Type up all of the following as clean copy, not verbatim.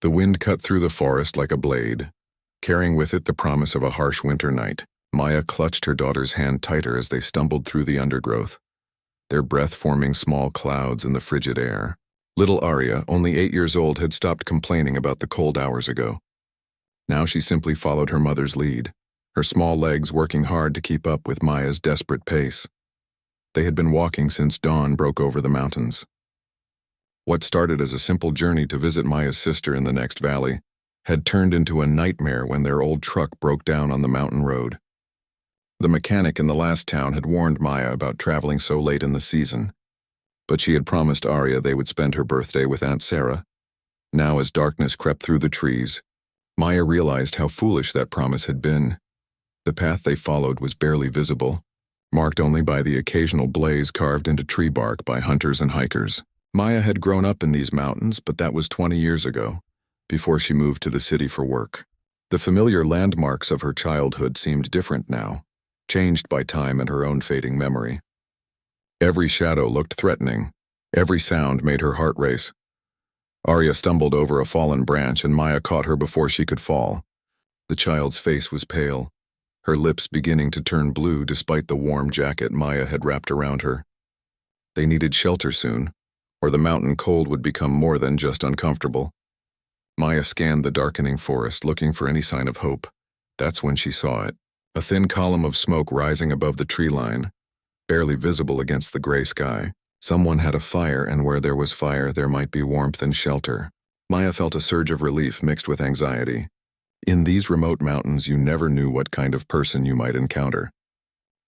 The wind cut through the forest like a blade, carrying with it the promise of a harsh winter night. Maya clutched her daughter's hand tighter as they stumbled through the undergrowth, their breath forming small clouds in the frigid air. Little Arya, only 8 years old, had stopped complaining about the cold hours ago. Now she simply followed her mother's lead, her small legs working hard to keep up with Maya's desperate pace. They had been walking since dawn broke over the mountains. What started as a simple journey to visit Maya's sister in the next valley had turned into a nightmare when their old truck broke down on the mountain road. The mechanic in the last town had warned Maya about traveling so late in the season, but she had promised Arya they would spend her birthday with Aunt Sarah. Now, as darkness crept through the trees, Maya realized how foolish that promise had been. The path they followed was barely visible, marked only by the occasional blaze carved into tree bark by hunters and hikers. Maya had grown up in these mountains, but that was 20 years ago, before she moved to the city for work. The familiar landmarks of her childhood seemed different now, changed by time and her own fading memory. Every shadow looked threatening. Every sound made her heart race. Arya stumbled over a fallen branch and Maya caught her before she could fall. The child's face was pale, her lips beginning to turn blue despite the warm jacket Maya had wrapped around her. They needed shelter soon, or the mountain cold would become more than just uncomfortable. Maya scanned the darkening forest, looking for any sign of hope. That's when she saw it. A thin column of smoke rising above the tree line, barely visible against the gray sky. Someone had a fire, and where there was fire, there might be warmth and shelter. Maya felt a surge of relief mixed with anxiety. In these remote mountains, you never knew what kind of person you might encounter.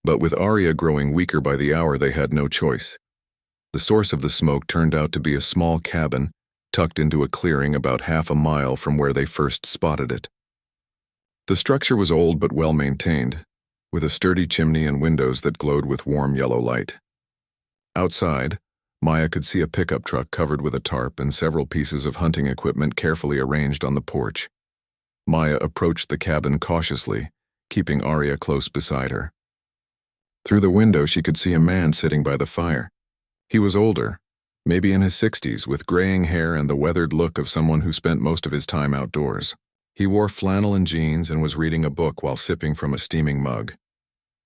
But with Arya growing weaker by the hour, they had no choice. The source of the smoke turned out to be a small cabin tucked into a clearing about half a mile from where they first spotted it. The structure was old but well-maintained, with a sturdy chimney and windows that glowed with warm yellow light. Outside, Maya could see a pickup truck covered with a tarp and several pieces of hunting equipment carefully arranged on the porch. Maya approached the cabin cautiously, keeping Arya close beside her. Through the window, she could see a man sitting by the fire. He was older, maybe in his 60s, with graying hair and the weathered look of someone who spent most of his time outdoors. He wore flannel and jeans and was reading a book while sipping from a steaming mug.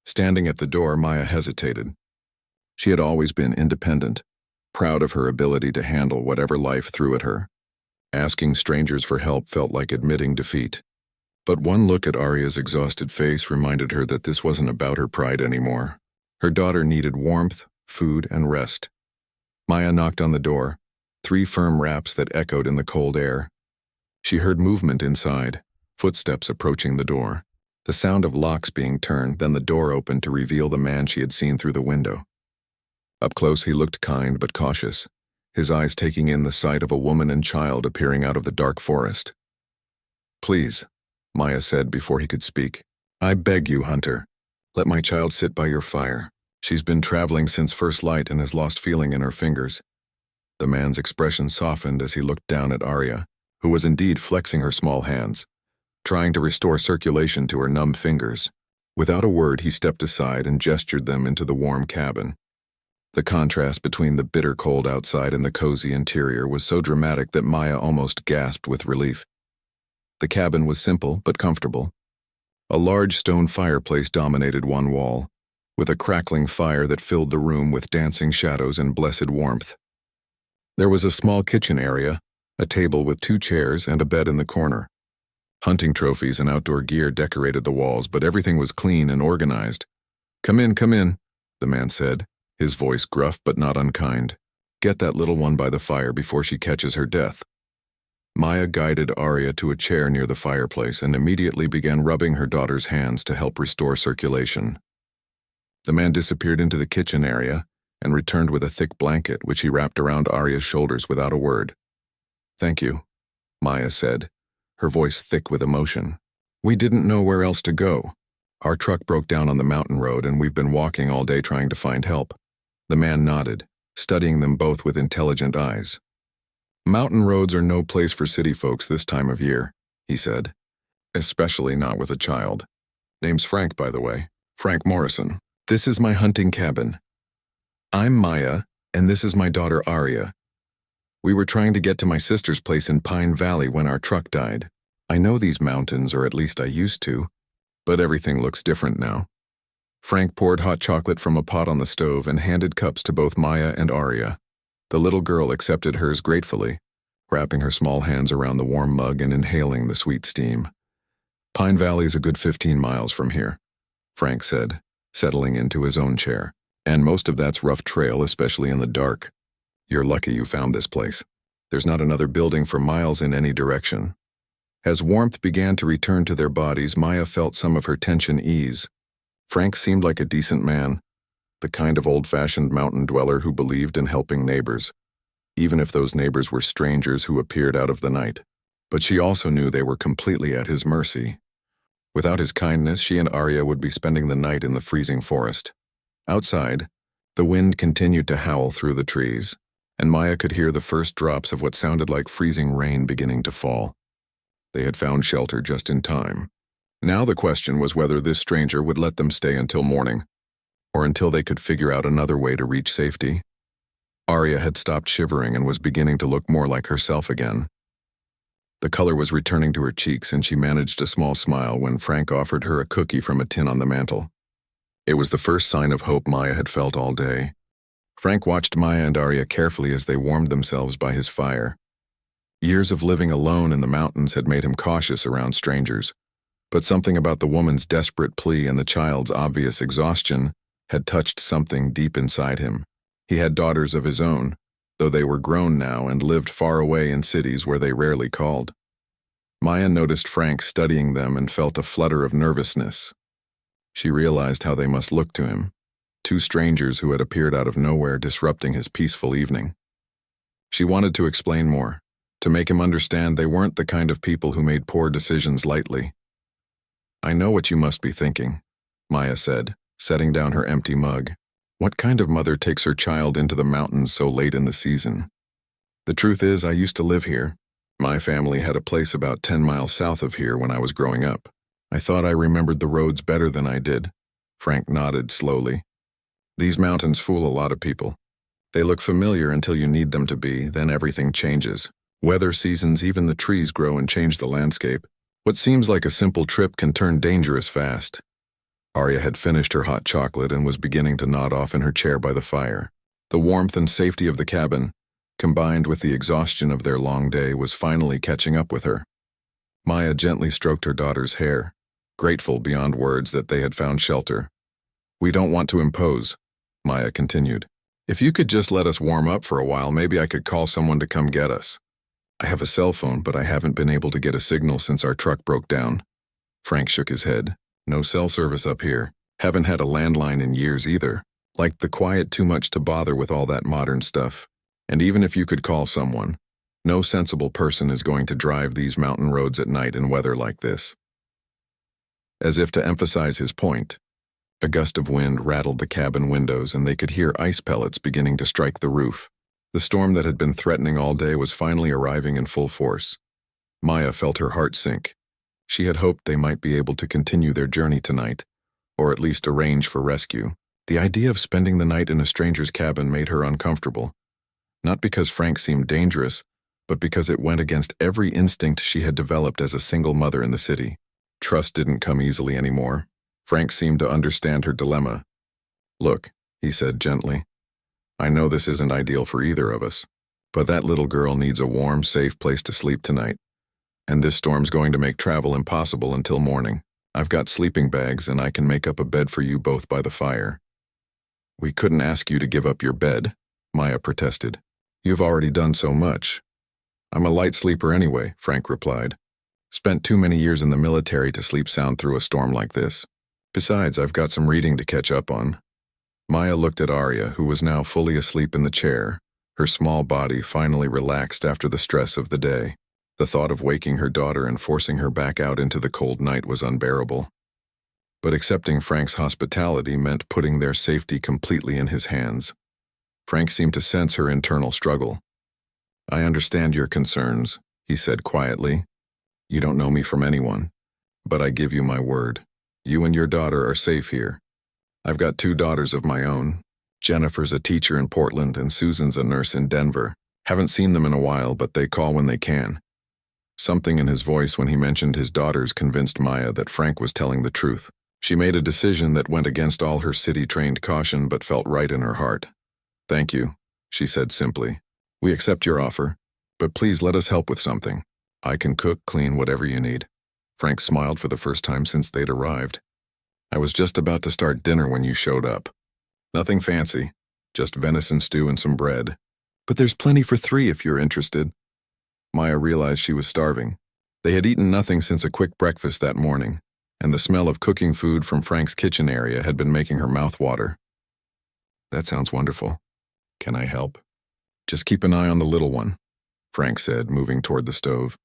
Standing at the door, Maya hesitated. She had always been independent, proud of her ability to handle whatever life threw at her. Asking strangers for help felt like admitting defeat. But one look at Arya's exhausted face reminded her that this wasn't about her pride anymore. Her daughter needed warmth, food, and rest. Maya knocked on the door, 3 firm raps that echoed in the cold air. She heard movement inside, footsteps approaching the door. The sound of locks being turned, then the door opened to reveal the man she had seen through the window. Up close, he looked kind but cautious, his eyes taking in the sight of a woman and child appearing out of the dark forest. "Please," Maya said before he could speak. "I beg you, Hunter, let my child sit by your fire. She's been traveling since first light and has lost feeling in her fingers." The man's expression softened as he looked down at Arya, who was indeed flexing her small hands, trying to restore circulation to her numb fingers. Without a word, he stepped aside and gestured them into the warm cabin. The contrast between the bitter cold outside and the cozy interior was so dramatic that Maya almost gasped with relief. The cabin was simple but comfortable. A large stone fireplace dominated one wall, with a crackling fire that filled the room with dancing shadows and blessed warmth. There was a small kitchen area, a table with 2 chairs and a bed in the corner. Hunting trophies and outdoor gear decorated the walls, but everything was clean and organized. Come in," the man said, his voice gruff but not unkind. "Get that little one by the fire before she catches her death." Maya guided Arya to a chair near the fireplace and immediately began rubbing her daughter's hands to help restore circulation. The man disappeared into the kitchen area and returned with a thick blanket which he wrapped around Arya's shoulders without a word. "Thank you," Maya said, her voice thick with emotion. "We didn't know where else to go. Our truck broke down on the mountain road and we've been walking all day trying to find help." The man nodded, studying them both with intelligent eyes. "Mountain roads are no place for city folks this time of year," he said. "Especially not with a child. Name's Frank, by the way. Frank Morrison. This is my hunting cabin. I'm Maya, and this is my daughter Arya. We were trying to get to my sister's place in Pine Valley when our truck died. I know these mountains, or at least I used to, but everything looks different now. Frank poured hot chocolate from a pot on the stove and handed cups to both Maya and Arya. The little girl accepted hers gratefully, wrapping her small hands around the warm mug and inhaling the sweet steam. Pine Valley's a good 15 miles from here, Frank said, settling into his own chair. And most of that's rough trail, especially in the dark. You're lucky you found this place. There's not another building for miles in any direction. As warmth began to return to their bodies, Maya felt some of her tension ease. Frank seemed like a decent man, the kind of old-fashioned mountain dweller who believed in helping neighbors, even if those neighbors were strangers who appeared out of the night. But she also knew they were completely at his mercy. Without his kindness, she and Arya would be spending the night in the freezing forest. Outside, the wind continued to howl through the trees, and Maya could hear the first drops of what sounded like freezing rain beginning to fall. They had found shelter just in time. Now the question was whether this stranger would let them stay until morning, or until they could figure out another way to reach safety. Arya had stopped shivering and was beginning to look more like herself again. The color was returning to her cheeks, and she managed a small smile when Frank offered her a cookie from a tin on the mantel. It was the first sign of hope Maya had felt all day. Frank watched Maya and Arya carefully as they warmed themselves by his fire. Years of living alone in the mountains had made him cautious around strangers, but something about the woman's desperate plea and the child's obvious exhaustion had touched something deep inside him. He had daughters of his own, though they were grown now and lived far away in cities where they rarely called. Maya noticed Frank studying them and felt a flutter of nervousness. She realized how they must look to him, two strangers who had appeared out of nowhere disrupting his peaceful evening. She wanted to explain more, to make him understand they weren't the kind of people who made poor decisions lightly. "I know what you must be thinking," Maya said, setting down her empty mug. "What kind of mother takes her child into the mountains so late in the season? The truth is, I used to live here. My family had a place about 10 miles south of here when I was growing up. I thought I remembered the roads better than I did." Frank nodded slowly. "These mountains fool a lot of people. They look familiar until you need them to be, then everything changes. Weather, seasons, even the trees grow and change the landscape. What seems like a simple trip can turn dangerous fast." Arya had finished her hot chocolate and was beginning to nod off in her chair by the fire. The warmth and safety of the cabin, combined with the exhaustion of their long day, was finally catching up with her. Maya gently stroked her daughter's hair, grateful beyond words that they had found shelter. "We don't want to impose," Maya continued. "If you could just let us warm up for a while, maybe I could call someone to come get us. I have a cell phone, but I haven't been able to get a signal since our truck broke down." Frank shook his head. "No cell service up here. Haven't had a landline in years either. Liked the quiet too much to bother with all that modern stuff. And even if you could call someone, no sensible person is going to drive these mountain roads at night in weather like this." As if to emphasize his point, a gust of wind rattled the cabin windows and they could hear ice pellets beginning to strike the roof. The storm that had been threatening all day was finally arriving in full force. Maya felt her heart sink. She had hoped they might be able to continue their journey tonight, or at least arrange for rescue. The idea of spending the night in a stranger's cabin made her uncomfortable, not because Frank seemed dangerous, but because it went against every instinct she had developed as a single mother in the city. Trust didn't come easily anymore. Frank seemed to understand her dilemma. "Look," he said gently, "I know this isn't ideal for either of us, but that little girl needs a warm, safe place to sleep tonight. And this storm's going to make travel impossible until morning. I've got sleeping bags and I can make up a bed for you both by the fire." "We couldn't ask you to give up your bed," Maya protested. "You've already done so much." "I'm a light sleeper anyway," Frank replied. "Spent too many years in the military to sleep sound through a storm like this. Besides, I've got some reading to catch up on." Maya looked at Arya, who was now fully asleep in the chair, her small body finally relaxed after the stress of the day. The thought of waking her daughter and forcing her back out into the cold night was unbearable. But accepting Frank's hospitality meant putting their safety completely in his hands. Frank seemed to sense her internal struggle. "I understand your concerns," he said quietly. "You don't know me from anyone, but I give you my word. You and your daughter are safe here. I've got 2 daughters of my own. Jennifer's a teacher in Portland and Susan's a nurse in Denver. Haven't seen them in a while, but they call when they can. Something in his voice when he mentioned his daughters convinced Maya that Frank was telling the truth. She made a decision that went against all her city-trained caution but felt right in her heart. "Thank you," she said simply. "We accept your offer, but please let us help with something. I can cook, clean, whatever you need." Frank smiled for the first time since they'd arrived. "I was just about to start dinner when you showed up. Nothing fancy, just venison stew and some bread. But there's plenty for 3 if you're interested." Maya realized she was starving. They had eaten nothing since a quick breakfast that morning, and the smell of cooking food from Frank's kitchen area had been making her mouth water. "That sounds wonderful. Can I help?" "Just keep an eye on the little one," Frank said, moving toward the stove.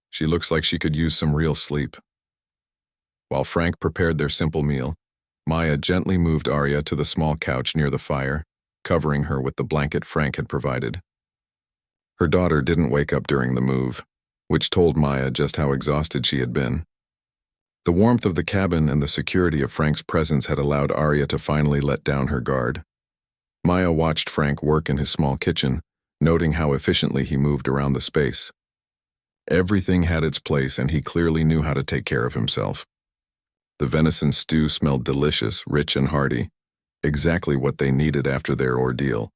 "She looks like she could use some real sleep." While Frank prepared their simple meal, Maya gently moved Arya to the small couch near the fire, covering her with the blanket Frank had provided. Her daughter didn't wake up during the move, which told Maya just how exhausted she had been. The warmth of the cabin and the security of Frank's presence had allowed Arya to finally let down her guard. Maya watched Frank work in his small kitchen, noting how efficiently he moved around the space. Everything had its place, and he clearly knew how to take care of himself. The venison stew smelled delicious, rich and hearty, exactly what they needed after their ordeal.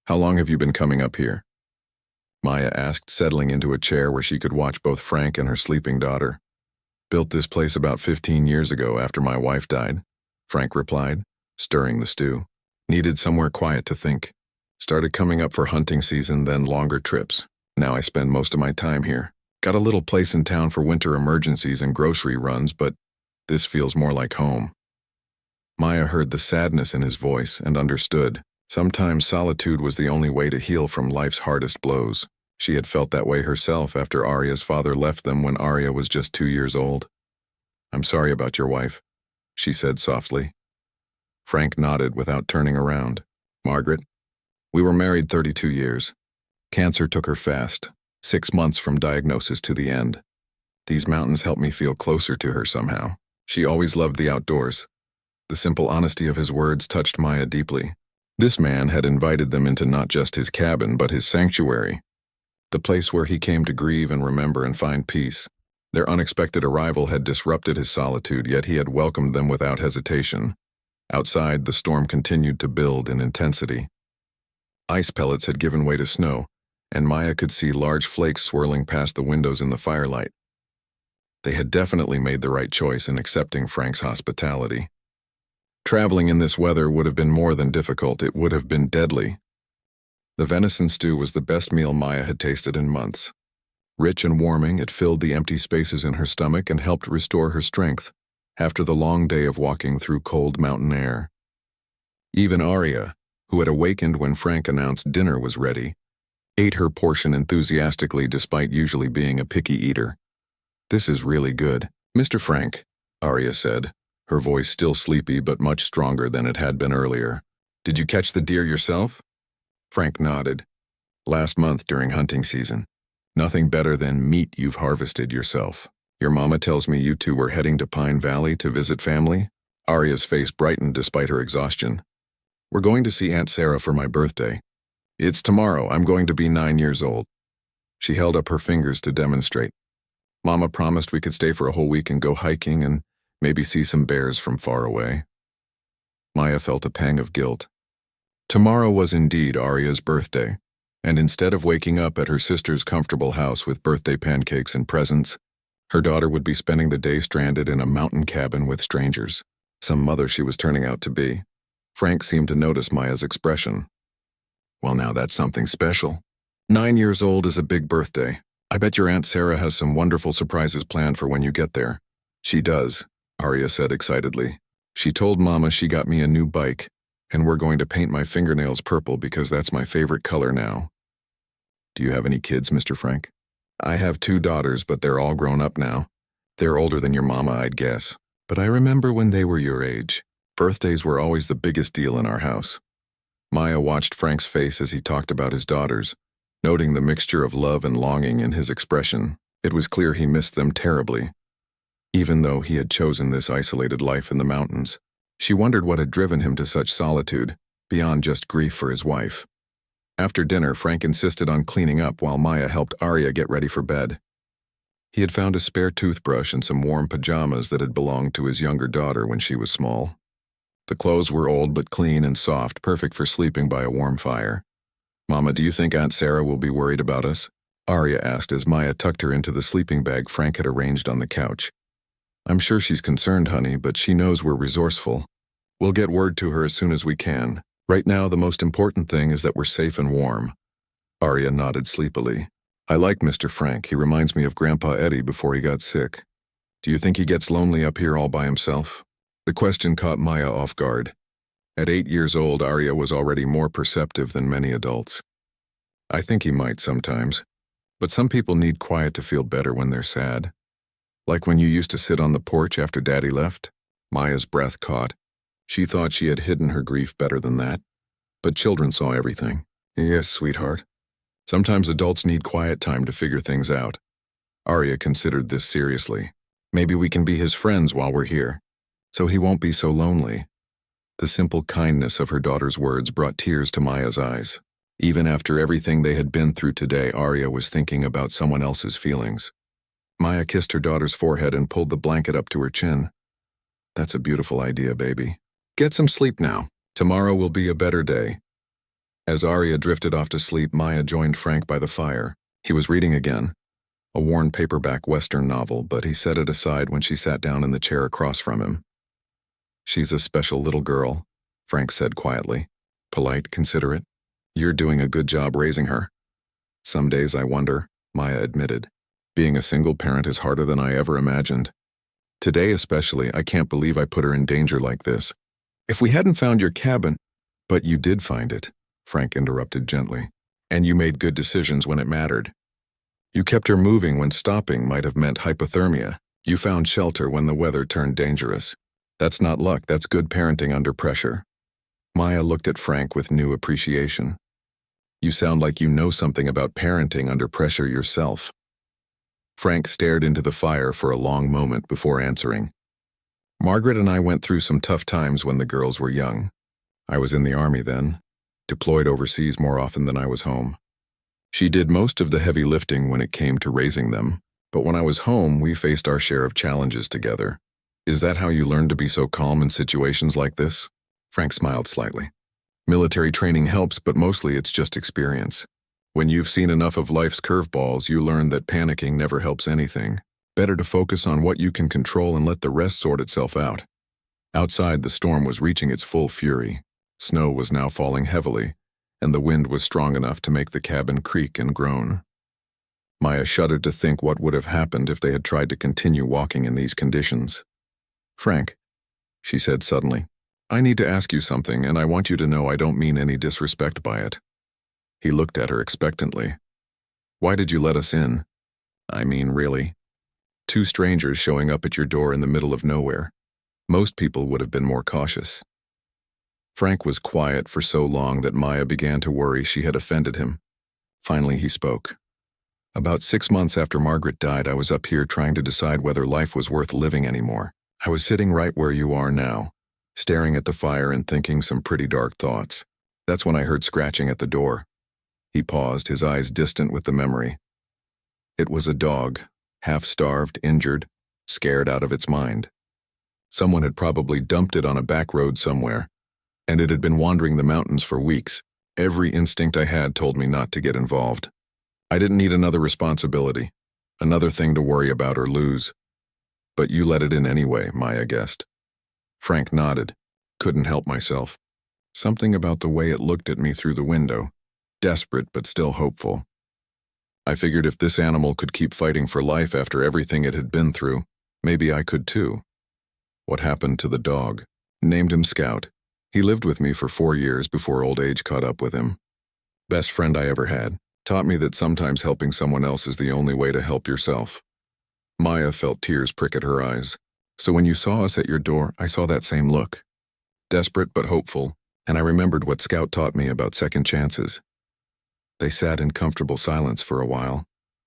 "How long have you been coming up here?" Maya asked, settling into a chair where she could watch both Frank and her sleeping daughter. "Built this place about 15 years ago after my wife died," Frank replied, stirring the stew. "Needed somewhere quiet to think. Started coming up for hunting season, then longer trips. Now I spend most of my time here. Got a little place in town for winter emergencies and grocery runs, but this feels more like home." Maya heard the sadness in his voice and understood. Sometimes solitude was the only way to heal from life's hardest blows. She had felt that way herself after Arya's father left them when Arya was just 2 years old. "I'm sorry about your wife," she said softly. Frank nodded without turning around. "Margaret? We were married 32 years. Cancer took her fast, 6 months from diagnosis to the end. These mountains helped me feel closer to her somehow. She always loved the outdoors." The simple honesty of his words touched Maya deeply. This man had invited them into not just his cabin, but his sanctuary, the place where he came to grieve and remember and find peace. Their unexpected arrival had disrupted his solitude, yet he had welcomed them without hesitation. Outside, the storm continued to build in intensity. Ice pellets had given way to snow, and Maya could see large flakes swirling past the windows in the firelight. They had definitely made the right choice in accepting Frank's hospitality. Traveling in this weather would have been more than difficult, it would have been deadly. The venison stew was the best meal Maya had tasted in months. Rich and warming, it filled the empty spaces in her stomach and helped restore her strength after the long day of walking through cold mountain air. Even Arya, who had awakened when Frank announced dinner was ready, ate her portion enthusiastically despite usually being a picky eater. "This is really good, Mr. Frank," Arya said, her voice still sleepy but much stronger than it had been earlier. "Did you catch the deer yourself?" Frank nodded. "Last month during hunting season. Nothing better than meat you've harvested yourself. Your mama tells me you two were heading to Pine Valley to visit family?" Arya's face brightened despite her exhaustion. "We're going to see Aunt Sarah for my birthday. It's tomorrow. I'm going to be 9 years old." She held up her fingers to demonstrate. "Mama promised we could stay for a whole week and go hiking and maybe see some bears from far away." Maya felt a pang of guilt. Tomorrow was indeed Arya's birthday, and instead of waking up at her sister's comfortable house with birthday pancakes and presents, her daughter would be spending the day stranded in a mountain cabin with strangers. Some mother she was turning out to be. Frank seemed to notice Maya's expression. "Well, now that's something special. 9 years old is a big birthday. I bet your Aunt Sarah has some wonderful surprises planned for when you get there." "She does," Arya said excitedly. "She told Mama she got me a new bike, and we're going to paint my fingernails purple because that's my favorite color now." "Do you have any kids, Mr. Frank?" "I have 2 daughters, but they're all grown up now. They're older than your mama, I'd guess. But I remember when they were your age. Birthdays were always the biggest deal in our house." Maya watched Frank's face as he talked about his daughters, noting the mixture of love and longing in his expression. It was clear he missed them terribly. Even though he had chosen this isolated life in the mountains, she wondered what had driven him to such solitude, beyond just grief for his wife. After dinner, Frank insisted on cleaning up while Maya helped Arya get ready for bed. He had found a spare toothbrush and some warm pajamas that had belonged to his younger daughter when she was small. The clothes were old but clean and soft, perfect for sleeping by a warm fire. "Mama, do you think Aunt Sarah will be worried about us?" Arya asked as Maya tucked her into the sleeping bag Frank had arranged on the couch. "I'm sure she's concerned, honey, but she knows we're resourceful. We'll get word to her as soon as we can. Right now, the most important thing is that we're safe and warm." Arya nodded sleepily. "I like Mr. Frank. He reminds me of Grandpa Eddie before he got sick. Do you think he gets lonely up here all by himself?" The question caught Maya off guard. At 8 years old, Arya was already more perceptive than many adults. "I think he might sometimes. But some people need quiet to feel better when they're sad. Like when you used to sit on the porch after Daddy left?" Maya's breath caught. She thought she had hidden her grief better than that. But children saw everything. "Yes, sweetheart. Sometimes adults need quiet time to figure things out." Arya considered this seriously. "Maybe we can be his friends while we're here, so he won't be so lonely." The simple kindness of her daughter's words brought tears to Maya's eyes. Even after everything they had been through today, Arya was thinking about someone else's feelings. Maya kissed her daughter's forehead and pulled the blanket up to her chin. "That's a beautiful idea, baby. Get some sleep now. Tomorrow will be a better day." As Arya drifted off to sleep, Maya joined Frank by the fire. He was reading again, a worn paperback Western novel, but he set it aside when she sat down in the chair across from him. "She's a special little girl," Frank said quietly. "Polite, considerate. You're doing a good job raising her." "Some days I wonder," Maya admitted. "Being a single parent is harder than I ever imagined. Today especially, I can't believe I put her in danger like this. If we hadn't found your cabin—" "But you did find it," Frank interrupted gently. "And you made good decisions when it mattered. You kept her moving when stopping might have meant hypothermia. You found shelter when the weather turned dangerous. That's not luck, that's good parenting under pressure." Maya looked at Frank with new appreciation. "You sound like you know something about parenting under pressure yourself." Frank stared into the fire for a long moment before answering. "Margaret and I went through some tough times when the girls were young. I was in the army then, deployed overseas more often than I was home. She did most of the heavy lifting when it came to raising them, but when I was home, we faced our share of challenges together. Is that how you learned to be so calm in situations like this?" Frank smiled slightly. "Military training helps, but mostly it's just experience. When you've seen enough of life's curveballs, you learn that panicking never helps anything. Better to focus on what you can control and let the rest sort itself out." Outside, the storm was reaching its full fury. Snow was now falling heavily, and the wind was strong enough to make the cabin creak and groan. Maya shuddered to think what would have happened if they had tried to continue walking in these conditions. "Frank," she said suddenly, "I need to ask you something, and I want you to know I don't mean any disrespect by it." He looked at her expectantly. "Why did you let us in? I mean, really. 2 strangers showing up at your door in the middle of nowhere. Most people would have been more cautious." Frank was quiet for so long that Maya began to worry she had offended him. Finally, he spoke. "About 6 months after Margaret died, I was up here trying to decide whether life was worth living anymore. I was sitting right where you are now, staring at the fire and thinking some pretty dark thoughts. That's when I heard scratching at the door." He paused, his eyes distant with the memory. It was a dog, half-starved, injured, scared out of its mind. Someone had probably dumped it on a back road somewhere, and it had been wandering the mountains for weeks. Every instinct I had told me not to get involved. I didn't need another responsibility, another thing to worry about or lose. But you let it in anyway, Maya guessed. Frank nodded. Couldn't help myself. Something about the way it looked at me through the window. Desperate but still hopeful. I figured if this animal could keep fighting for life after everything it had been through, maybe I could too. What happened to the dog? Named him Scout. He lived with me for 4 years before old age caught up with him. Best friend I ever had. Taught me that sometimes helping someone else is the only way to help yourself. Maya felt tears prick at her eyes. So when you saw us at your door, I saw that same look. Desperate but hopeful, and I remembered what Scout taught me about second chances. They sat in comfortable silence for a while,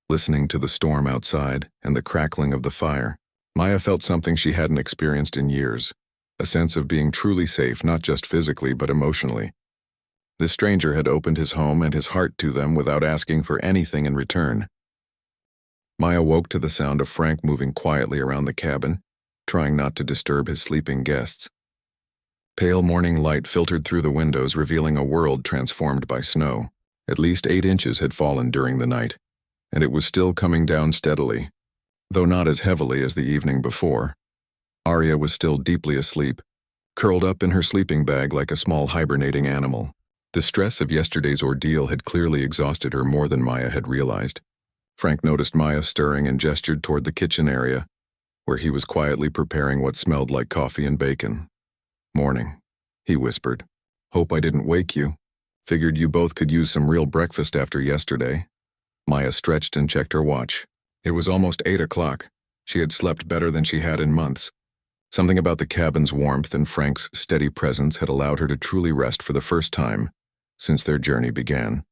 listening to the storm outside and the crackling of the fire. Maya felt something she hadn't experienced in years, a sense of being truly safe not just physically but emotionally. This stranger had opened his home and his heart to them without asking for anything in return. Maya woke to the sound of Frank moving quietly around the cabin, trying not to disturb his sleeping guests. Pale morning light filtered through the windows, revealing a world transformed by snow. At least 8 inches had fallen during the night, and it was still coming down steadily, though not as heavily as the evening before. Arya was still deeply asleep, curled up in her sleeping bag like a small hibernating animal. The stress of yesterday's ordeal had clearly exhausted her more than Maya had realized. Frank noticed Maya stirring and gestured toward the kitchen area, where he was quietly preparing what smelled like coffee and bacon. "Morning," he whispered. "Hope I didn't wake you. Figured you both could use some real breakfast after yesterday." Maya stretched and checked her watch. It was almost 8 o'clock. She had slept better than she had in months. Something about the cabin's warmth and Frank's steady presence had allowed her to truly rest for the first time since their journey began.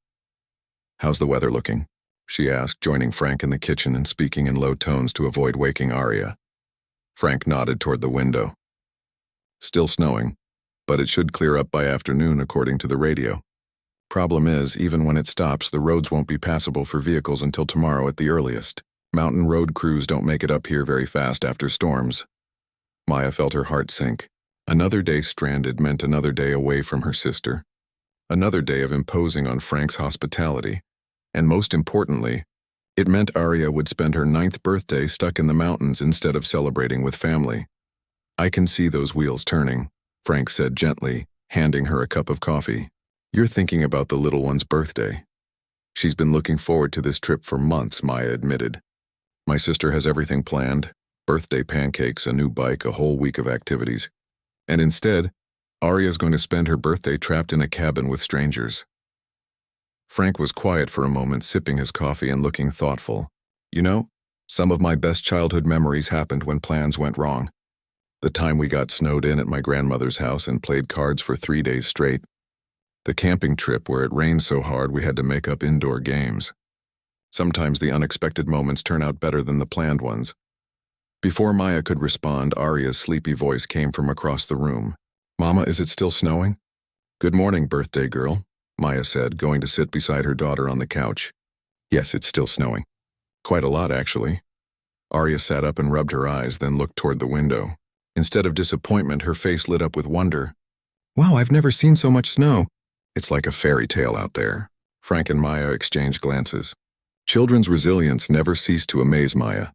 "How's the weather looking?" she asked, joining Frank in the kitchen and speaking in low tones to avoid waking Arya. Frank nodded toward the window. "Still snowing, but it should clear up by afternoon according to the radio. Problem is, even when it stops, the roads won't be passable for vehicles until tomorrow at the earliest. Mountain road crews don't make it up here very fast after storms." Maya felt her heart sink. Another day stranded meant another day away from her sister. Another day of imposing on Frank's hospitality. And most importantly, it meant Arya would spend her 9th birthday stuck in the mountains instead of celebrating with family. "I can see those wheels turning," Frank said gently, handing her a cup of coffee. "You're thinking about the little one's birthday." "She's been looking forward to this trip for months," Maya admitted. "My sister has everything planned. Birthday pancakes, a new bike, a whole week of activities. And instead, Arya's going to spend her birthday trapped in a cabin with strangers." Frank was quiet for a moment, sipping his coffee and looking thoughtful. "You know, some of my best childhood memories happened when plans went wrong. The time we got snowed in at my grandmother's house and played cards for 3 days straight. The camping trip where it rained so hard we had to make up indoor games. Sometimes the unexpected moments turn out better than the planned ones." Before Maya could respond, Arya's sleepy voice came from across the room. "Mama, is it still snowing?" "Good morning, birthday girl," Maya said, going to sit beside her daughter on the couch. "Yes, it's still snowing. Quite a lot, actually." Arya sat up and rubbed her eyes, then looked toward the window. Instead of disappointment, her face lit up with wonder. "Wow, I've never seen so much snow. It's like a fairy tale out there." Frank and Maya exchanged glances. Children's resilience never ceased to amaze Maya.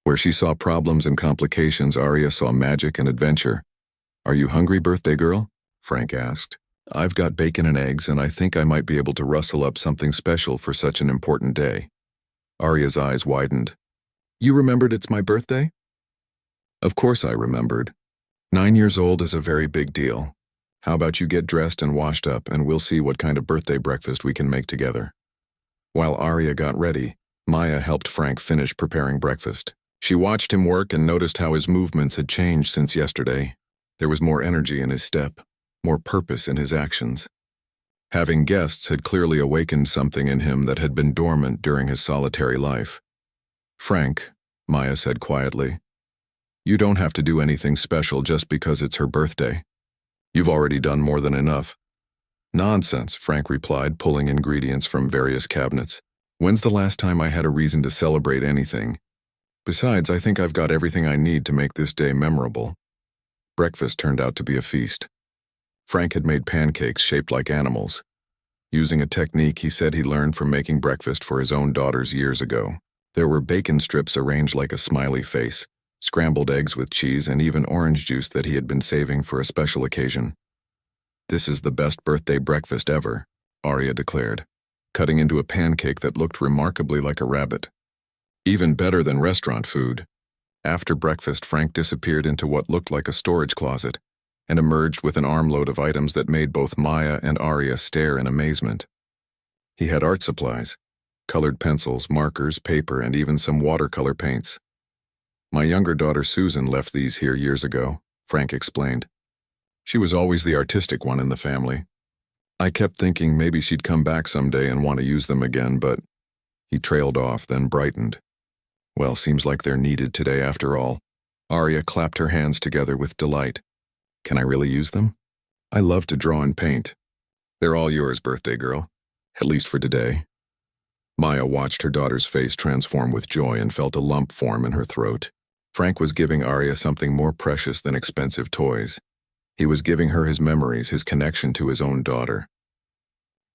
Where she saw problems and complications, Arya saw magic and adventure. "Are you hungry, birthday girl?" Frank asked. "I've got bacon and eggs, and I think I might be able to rustle up something special for such an important day." Arya's eyes widened. "You remembered it's my birthday?" "Of course I remembered. 9 years old is a very big deal. How about you get dressed and washed up, and we'll see what kind of birthday breakfast we can make together." While Arya got ready, Maya helped Frank finish preparing breakfast. She watched him work and noticed how his movements had changed since yesterday. There was more energy in his step, more purpose in his actions. Having guests had clearly awakened something in him that had been dormant during his solitary life. "Frank," Maya said quietly, "you don't have to do anything special just because it's her birthday. You've already done more than enough." "Nonsense," Frank replied, pulling ingredients from various cabinets. "When's the last time I had a reason to celebrate anything? Besides, I think I've got everything I need to make this day memorable." Breakfast turned out to be a feast. Frank had made pancakes shaped like animals, using a technique he said he learned from making breakfast for his own daughters years ago. There were bacon strips arranged like a smiley face, scrambled eggs with cheese, and even orange juice that he had been saving for a special occasion. "This is the best birthday breakfast ever," Arya declared, cutting into a pancake that looked remarkably like a rabbit. "Even better than restaurant food." After breakfast, Frank disappeared into what looked like a storage closet and emerged with an armload of items that made both Maya and Arya stare in amazement. He had art supplies, colored pencils, markers, paper, and even some watercolor paints. "My younger daughter Susan left these here years ago," Frank explained. "She was always the artistic one in the family. I kept thinking maybe she'd come back someday and want to use them again, but..." He trailed off, then brightened. "Well, seems like they're needed today after all." Arya clapped her hands together with delight. "Can I really use them? I love to draw and paint." They're all yours, birthday girl. At least for today. Maya watched her daughter's face transform with joy and felt a lump form in her throat. Frank was giving Arya something more precious than expensive toys. He was giving her his memories, his connection to his own daughter.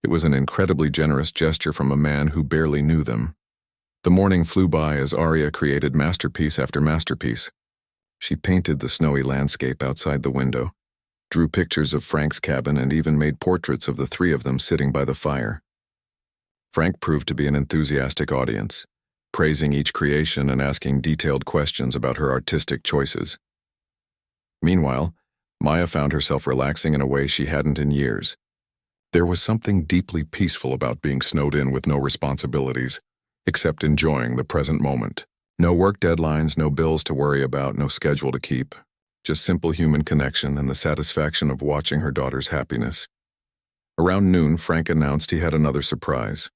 It was an incredibly generous gesture from a man who barely knew them. The morning flew by as Arya created masterpiece after masterpiece. She painted the snowy landscape outside the window, drew pictures of Frank's cabin, and even made portraits of the three of them sitting by the fire. Frank proved to be an enthusiastic audience, praising each creation and asking detailed questions about her artistic choices. Meanwhile, Maya found herself relaxing in a way she hadn't in years. There was something deeply peaceful about being snowed in with no responsibilities, except enjoying the present moment. No work deadlines, no bills to worry about, no schedule to keep. Just simple human connection and the satisfaction of watching her daughter's happiness. Around noon, Frank announced he had another surprise.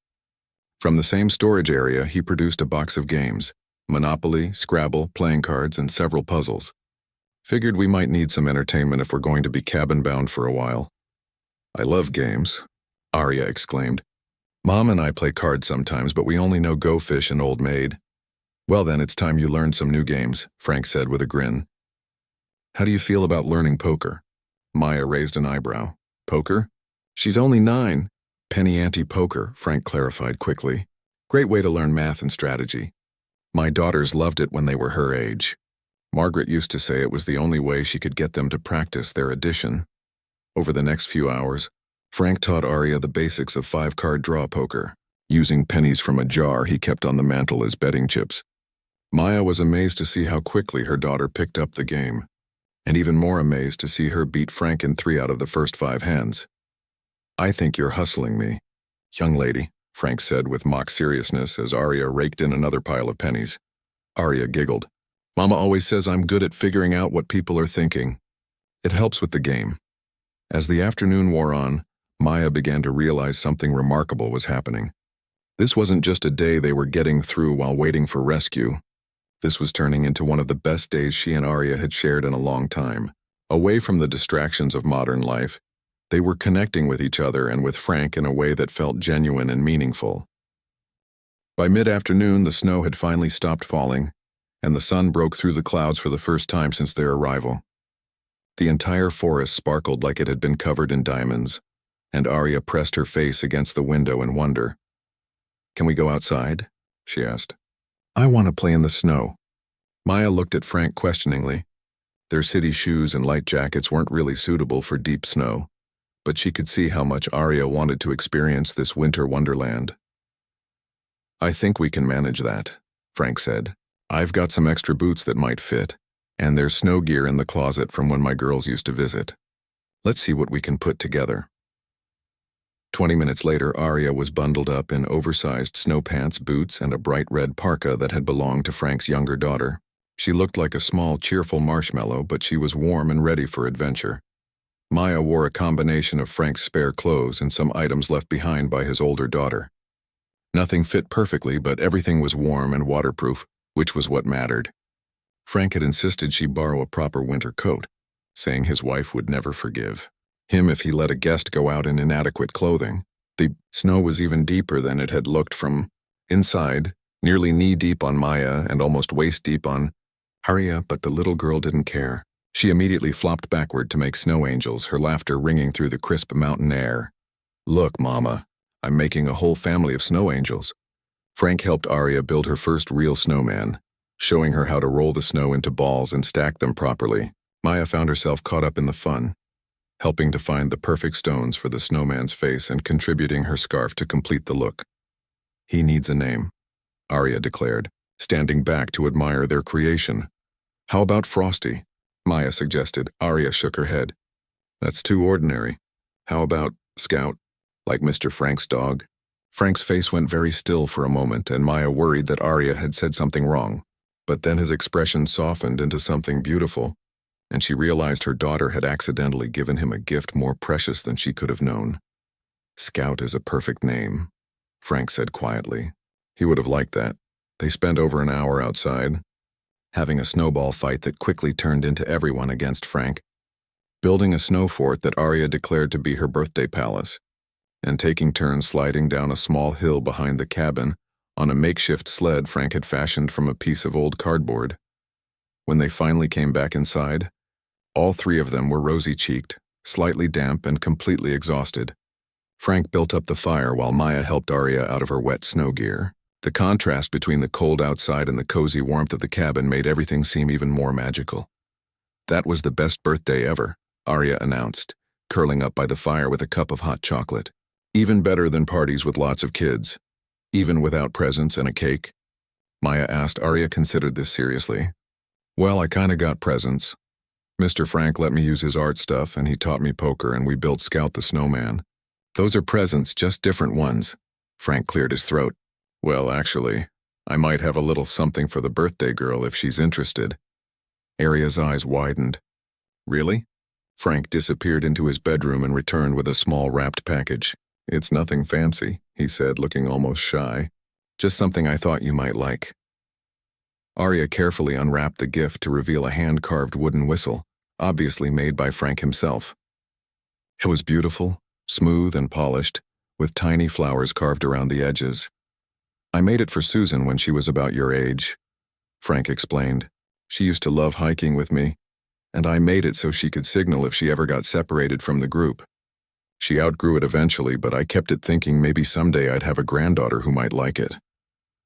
From the same storage area, he produced a box of games: Monopoly, Scrabble, playing cards, and several puzzles. Figured we might need some entertainment if we're going to be cabin-bound for a while. I love games, Arya exclaimed. Mom and I play cards sometimes, but we only know Go Fish and Old Maid. Well then, it's time you learned some new games, Frank said with a grin. How do you feel about learning poker? Maya raised an eyebrow. Poker? She's only 9. Penny ante poker, Frank clarified quickly. Great way to learn math and strategy. My daughters loved it when they were her age. Margaret used to say it was the only way she could get them to practice their addition. Over the next few hours, Frank taught Arya the basics of 5-card draw poker, using pennies from a jar he kept on the mantel as betting chips. Maya was amazed to see how quickly her daughter picked up the game, and even more amazed to see her beat Frank in 3 out of the first 5 hands. I think you're hustling me, young lady, Frank said with mock seriousness as Arya raked in another pile of pennies. Arya giggled. Mama always says I'm good at figuring out what people are thinking. It helps with the game. As the afternoon wore on, Maya began to realize something remarkable was happening. This wasn't just a day they were getting through while waiting for rescue. This was turning into one of the best days she and Arya had shared in a long time. Away from the distractions of modern life, they were connecting with each other and with Frank in a way that felt genuine and meaningful. By mid-afternoon, the snow had finally stopped falling, and the sun broke through the clouds for the first time since their arrival. The entire forest sparkled like it had been covered in diamonds, and Arya pressed her face against the window in wonder. Can we go outside? She asked. I want to play in the snow. Maya looked at Frank questioningly. Their city shoes and light jackets weren't really suitable for deep snow, but she could see how much Arya wanted to experience this winter wonderland. I think we can manage that, Frank said. I've got some extra boots that might fit, and there's snow gear in the closet from when my girls used to visit. Let's see what we can put together. 20 minutes later, Arya was bundled up in oversized snow pants, boots, and a bright red parka that had belonged to Frank's younger daughter. She looked like a small, cheerful marshmallow, but she was warm and ready for adventure. Maya wore a combination of Frank's spare clothes and some items left behind by his older daughter. Nothing fit perfectly, but everything was warm and waterproof, which was what mattered. Frank had insisted she borrow a proper winter coat, saying his wife would never forgive him if he let a guest go out in inadequate clothing. The snow was even deeper than it had looked from inside, nearly knee-deep on Maya and almost waist-deep on Arya, but the little girl didn't care. She immediately flopped backward to make snow angels, her laughter ringing through the crisp mountain air. Look, Mama, I'm making a whole family of snow angels. Frank helped Arya build her first real snowman, showing her how to roll the snow into balls and stack them properly. Maya found herself caught up in the fun, helping to find the perfect stones for the snowman's face and contributing her scarf to complete the look. He needs a name, Arya declared, standing back to admire their creation. How about Frosty? Maya suggested. Arya shook her head. That's too ordinary. How about Scout, like Mr. Frank's dog? Frank's face went very still for a moment, and Maya worried that Arya had said something wrong. But then his expression softened into something beautiful, and she realized her daughter had accidentally given him a gift more precious than she could have known. Scout is a perfect name, Frank said quietly. He would have liked that. They spent over an hour outside, having a snowball fight that quickly turned into everyone against Frank, building a snow fort that Arya declared to be her birthday palace. and taking turns sliding down a small hill behind the cabin on a makeshift sled Frank had fashioned from a piece of old cardboard. When they finally came back inside, all three of them were rosy-cheeked, slightly damp, and completely exhausted. Frank built up the fire while Maya helped Arya out of her wet snow gear. The contrast between the cold outside and the cozy warmth of the cabin made everything seem even more magical. "That was the best birthday ever," Arya announced, curling up by the fire with a cup of hot chocolate. "Even better than parties with lots of kids. Even without presents and a cake?" Maya asked. Arya considered this seriously. "Well, I kinda got presents. Mr. Frank let me use his art stuff, and he taught me poker, and we built Scout the Snowman. Those are presents, just different ones." Frank cleared his throat. "Well, actually, I might have a little something for the birthday girl if she's interested." Arya's eyes widened. "Really?" Frank disappeared into his bedroom and returned with a small wrapped package. "It's nothing fancy," he said, looking almost shy. "Just something I thought you might like." Arya carefully unwrapped the gift to reveal a hand-carved wooden whistle, obviously made by Frank himself. It was beautiful, smooth and polished, with tiny flowers carved around the edges. "I made it for Susan when she was about your age," Frank explained. "She used to love hiking with me, and I made it so she could signal if she ever got separated from the group. She outgrew it eventually, but I kept it thinking maybe someday I'd have a granddaughter who might like it."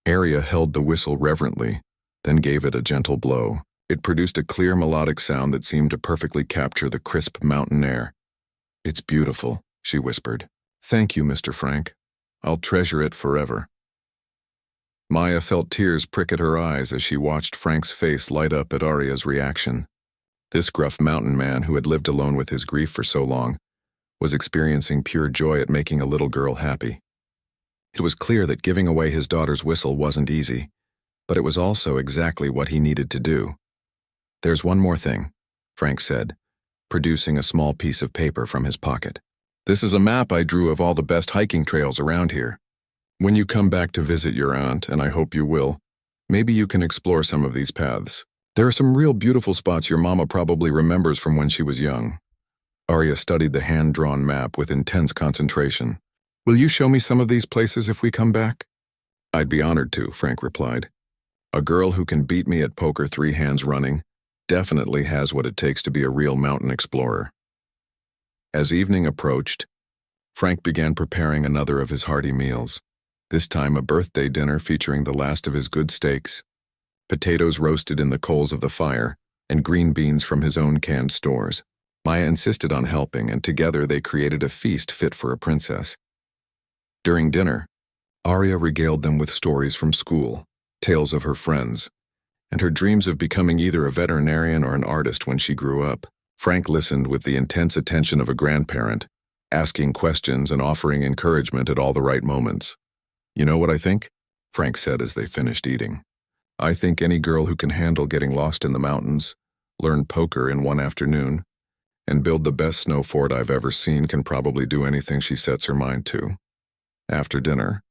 Arya held the whistle reverently, then gave it a gentle blow. It produced a clear melodic sound that seemed to perfectly capture the crisp mountain air. "It's beautiful," she whispered. "Thank you, Mr. Frank. I'll treasure it forever." Maya felt tears prick at her eyes as she watched Frank's face light up at Arya's reaction. This gruff mountain man who had lived alone with his grief for so long was experiencing pure joy at making a little girl happy. It was clear that giving away his daughter's whistle wasn't easy, but it was also exactly what he needed to do. "There's one more thing," Frank said, producing a small piece of paper from his pocket. "This is a map I drew of all the best hiking trails around here. When you come back to visit your aunt, and I hope you will, maybe you can explore some of these paths. There are some real beautiful spots your mama probably remembers from when she was young." Arya studied the hand-drawn map with intense concentration. "Will you show me some of these places if we come back?" "I'd be honored to," Frank replied. "A girl who can beat me at poker 3 hands running definitely has what it takes to be a real mountain explorer." As evening approached, Frank began preparing another of his hearty meals, this time a birthday dinner featuring the last of his good steaks, potatoes roasted in the coals of the fire, and green beans from his own canned stores. Maya insisted on helping, and together they created a feast fit for a princess. During dinner, Arya regaled them with stories from school, tales of her friends, and her dreams of becoming either a veterinarian or an artist when she grew up. Frank listened with the intense attention of a grandparent, asking questions and offering encouragement at all the right moments. "You know what I think?" Frank said as they finished eating. "I think any girl who can handle getting lost in the mountains, learn poker in one afternoon, and build the best snow fort I've ever seen can probably do anything she sets her mind to." After dinner,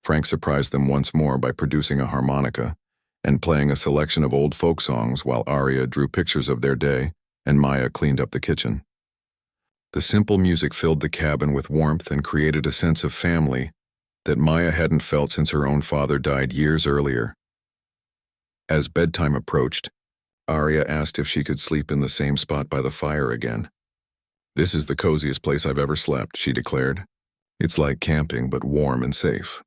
Frank surprised them once more by producing a harmonica and playing a selection of old folk songs while Arya drew pictures of their day and Maya cleaned up the kitchen. The simple music filled the cabin with warmth and created a sense of family that Maya hadn't felt since her own father died years earlier. As bedtime approached, Arya asked if she could sleep in the same spot by the fire again. "This is the coziest place I've ever slept," she declared. "It's like camping, but warm and safe."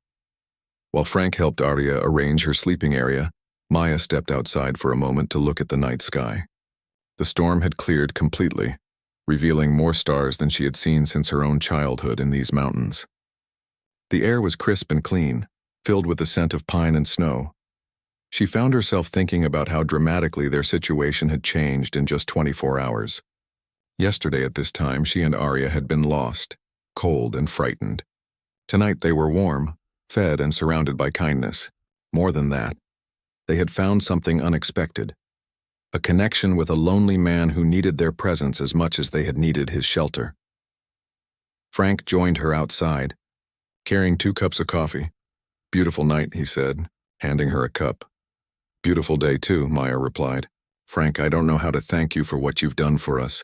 While Frank helped Arya arrange her sleeping area, Maya stepped outside for a moment to look at the night sky. The storm had cleared completely, revealing more stars than she had seen since her own childhood in these mountains. The air was crisp and clean, filled with the scent of pine and snow. She found herself thinking about how dramatically their situation had changed in just 24 hours. Yesterday at this time, she and Arya had been lost, cold and frightened. Tonight they were warm, fed and surrounded by kindness. More than that, they had found something unexpected. A connection with a lonely man who needed their presence as much as they had needed his shelter. Frank joined her outside, carrying 2 cups of coffee. "Beautiful night," he said, handing her a cup. "Beautiful day too," Maya replied. "Frank, I don't know how to thank you for what you've done for us.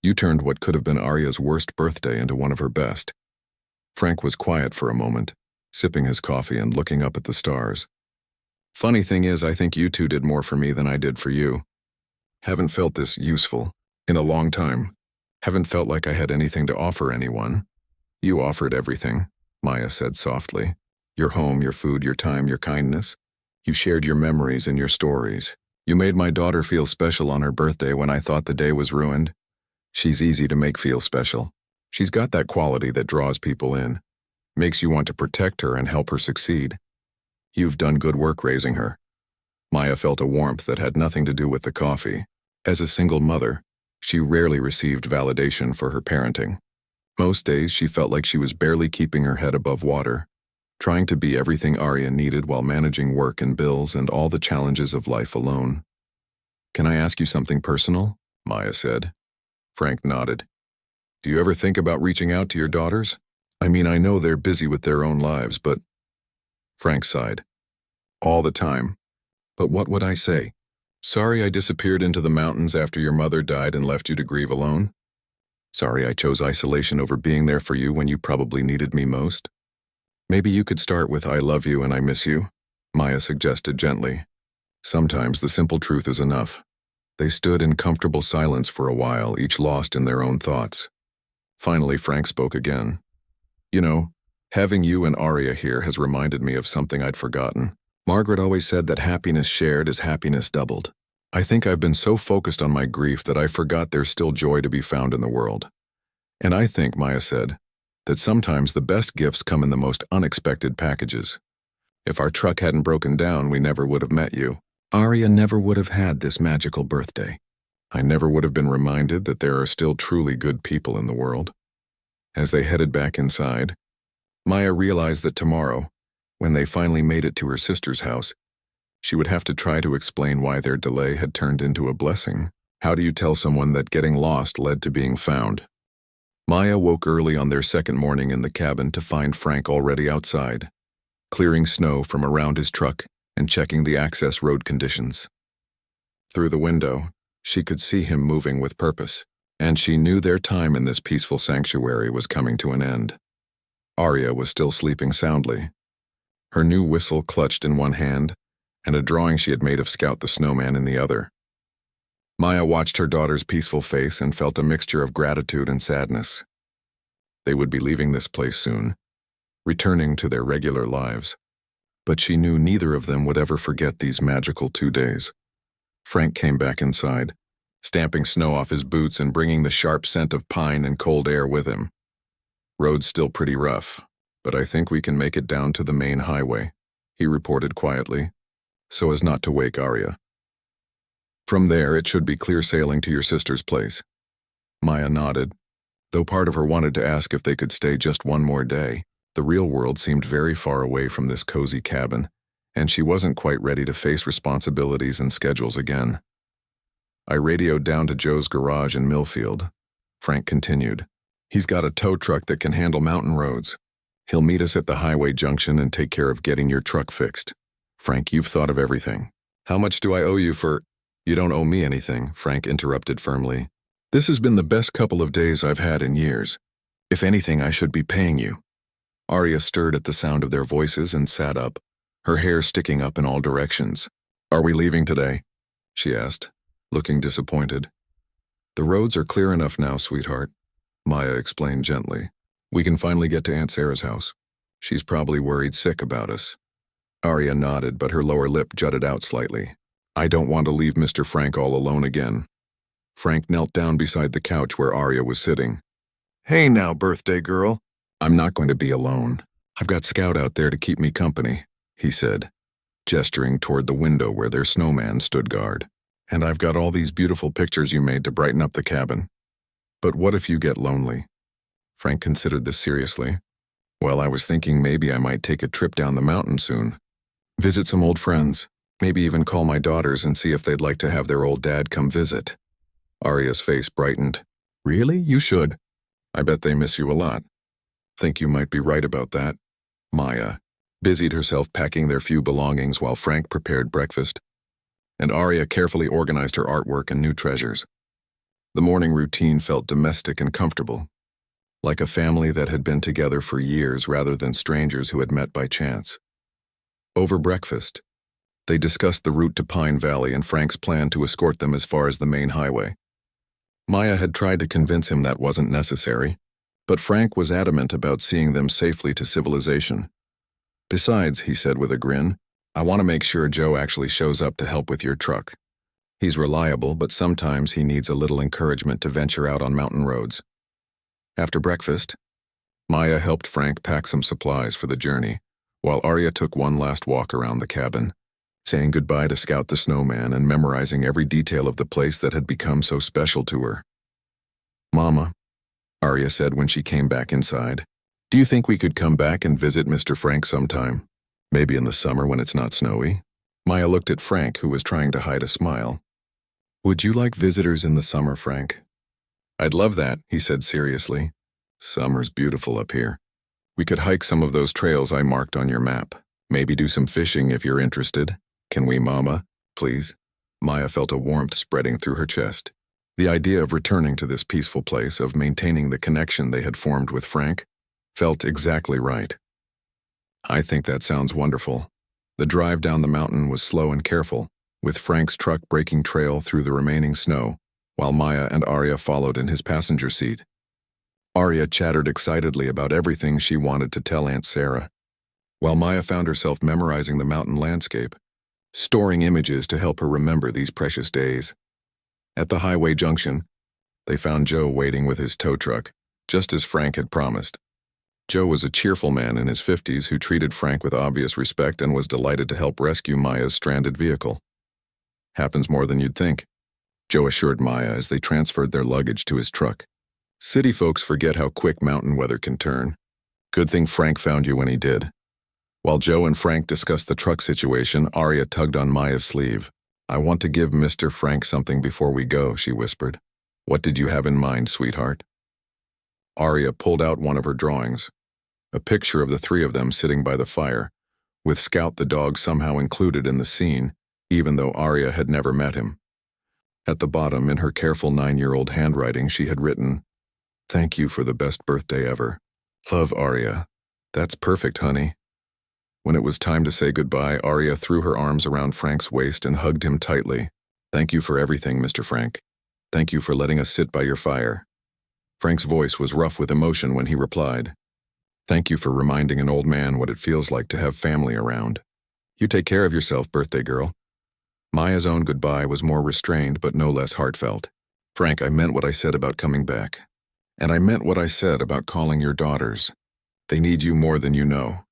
You turned what could have been Arya's worst birthday into one of her best." Frank was quiet for a moment, sipping his coffee and looking up at the stars. Funny thing is, I think you two did more for me than I did for you. Haven't felt this useful in a long time. Haven't felt like I had anything to offer anyone. You offered everything, Maya said softly. Your home, your food, your time, your kindness. You shared your memories and your stories. You made my daughter feel special on her birthday when I thought the day was ruined. She's easy to make feel special. She's got that quality that draws people in, makes you want to protect her and help her succeed. You've done good work raising her. Maya felt a warmth that had nothing to do with the coffee. As a single mother, she rarely received validation for her parenting. Most days she felt like she was barely keeping her head above water, trying to be everything Arya needed while managing work and bills and all the challenges of life alone. Can I ask you something personal? Maya said. Frank nodded. Do you ever think about reaching out to your daughters? I mean, I know they're busy with their own lives, but... Frank sighed. All the time. But what would I say? Sorry I disappeared into the mountains after your mother died and left you to grieve alone? Sorry I chose isolation over being there for you when you probably needed me most? Maybe you could start with I love you and I miss you, Maya suggested gently. Sometimes the simple truth is enough. They stood in comfortable silence for a while, each lost in their own thoughts. Finally, Frank spoke again. You know, having you and Arya here has reminded me of something I'd forgotten. Margaret always said that happiness shared is happiness doubled. I think I've been so focused on my grief that I forgot there's still joy to be found in the world. And I think, Maya said, that sometimes the best gifts come in the most unexpected packages. If our truck hadn't broken down, we never would have met you. Arya never would have had this magical birthday. I never would have been reminded that there are still truly good people in the world. As they headed back inside, Maya realized that tomorrow, when they finally made it to her sister's house, she would have to try to explain why their delay had turned into a blessing. How do you tell someone that getting lost led to being found? Maya woke early on their second morning in the cabin to find Frank already outside, clearing snow from around his truck and checking the access road conditions. Through the window, she could see him moving with purpose, and she knew their time in this peaceful sanctuary was coming to an end. Arya was still sleeping soundly, her new whistle clutched in one hand and a drawing she had made of Scout the Snowman in the other. Maya watched her daughter's peaceful face and felt a mixture of gratitude and sadness. They would be leaving this place soon, returning to their regular lives, but she knew neither of them would ever forget these magical 2 days. Frank came back inside, stamping snow off his boots and bringing the sharp scent of pine and cold air with him. Road's still pretty rough, but I think we can make it down to the main highway, he reported quietly, so as not to wake Arya. From there, it should be clear sailing to your sister's place. Maya nodded, though part of her wanted to ask if they could stay just one more day. The real world seemed very far away from this cozy cabin, and she wasn't quite ready to face responsibilities and schedules again. I radioed down to Joe's garage in Millfield. Frank continued. He's got a tow truck that can handle mountain roads. He'll meet us at the highway junction and take care of getting your truck fixed. Frank, you've thought of everything. How much do I owe you for... You don't owe me anything, Frank interrupted firmly. This has been the best couple of days I've had in years. If anything, I should be paying you. Arya stirred at the sound of their voices and sat up, her hair sticking up in all directions. Are we leaving today? She asked, looking disappointed. The roads are clear enough now, sweetheart, Maya explained gently. We can finally get to Aunt Sarah's house. She's probably worried sick about us. Arya nodded, but her lower lip jutted out slightly. I don't want to leave Mr. Frank all alone again. Frank knelt down beside the couch where Arya was sitting. Hey now, birthday girl. I'm not going to be alone. I've got Scout out there to keep me company, he said, gesturing toward the window where their snowman stood guard. And I've got all these beautiful pictures you made to brighten up the cabin. But what if you get lonely? Frank considered this seriously. Well, I was thinking maybe I might take a trip down the mountain soon. Visit some old friends. Maybe even call my daughters and see if they'd like to have their old dad come visit. Arya's face brightened. Really? You should. I bet they miss you a lot. Think you might be right about that. Maya busied herself packing their few belongings while Frank prepared breakfast, and Arya carefully organized her artwork and new treasures. The morning routine felt domestic and comfortable. like a family that had been together for years rather than strangers who had met by chance. Over breakfast, they discussed the route to Pine Valley and Frank's plan to escort them as far as the main highway. Maya had tried to convince him that wasn't necessary, but Frank was adamant about seeing them safely to civilization. Besides, he said with a grin, I want to make sure Joe actually shows up to help with your truck. He's reliable, but sometimes he needs a little encouragement to venture out on mountain roads. After breakfast, Maya helped Frank pack some supplies for the journey, while Arya took one last walk around the cabin, saying goodbye to Scout the Snowman and memorizing every detail of the place that had become so special to her. Mama, Arya said when she came back inside, do you think we could come back and visit Mr. Frank sometime? Maybe in the summer when it's not snowy? Maya looked at Frank, who was trying to hide a smile. Would you like visitors in the summer, Frank? I'd love that, he said seriously. Summer's beautiful up here. We could hike some of those trails I marked on your map. Maybe do some fishing if you're interested. Can we, Mama? Please? Maya felt a warmth spreading through her chest. The idea of returning to this peaceful place, of maintaining the connection they had formed with Frank, felt exactly right. I think that sounds wonderful. The drive down the mountain was slow and careful, with Frank's truck breaking trail through the remaining snow, while Maya and Arya followed in his passenger seat. Arya chattered excitedly about everything she wanted to tell Aunt Sarah, while Maya found herself memorizing the mountain landscape, storing images to help her remember these precious days. At the highway junction, they found Joe waiting with his tow truck, just as Frank had promised. Joe was a cheerful man in his 50s who treated Frank with obvious respect and was delighted to help rescue Maya's stranded vehicle. Happens more than you'd think, Joe assured Maya as they transferred their luggage to his truck. City folks forget how quick mountain weather can turn. Good thing Frank found you when he did. While Joe and Frank discussed the truck situation, Arya tugged on Maya's sleeve. I want to give Mr. Frank something before we go, she whispered. What did you have in mind, sweetheart? Arya pulled out one of her drawings, a picture of the three of them sitting by the fire, with Scout the dog somehow included in the scene, even though Arya had never met him. At the bottom, in her careful 9-year-old handwriting, she had written, Thank you for the best birthday ever. Love, Arya. That's perfect, honey. When it was time to say goodbye, Arya threw her arms around Frank's waist and hugged him tightly. Thank you for everything, Mr. Frank. Thank you for letting us sit by your fire. Frank's voice was rough with emotion when he replied, Thank you for reminding an old man what it feels like to have family around. You take care of yourself, birthday girl. Maya's own goodbye was more restrained but no less heartfelt. Frank, I meant what I said about coming back. And I meant what I said about calling your daughters. They need you more than you know.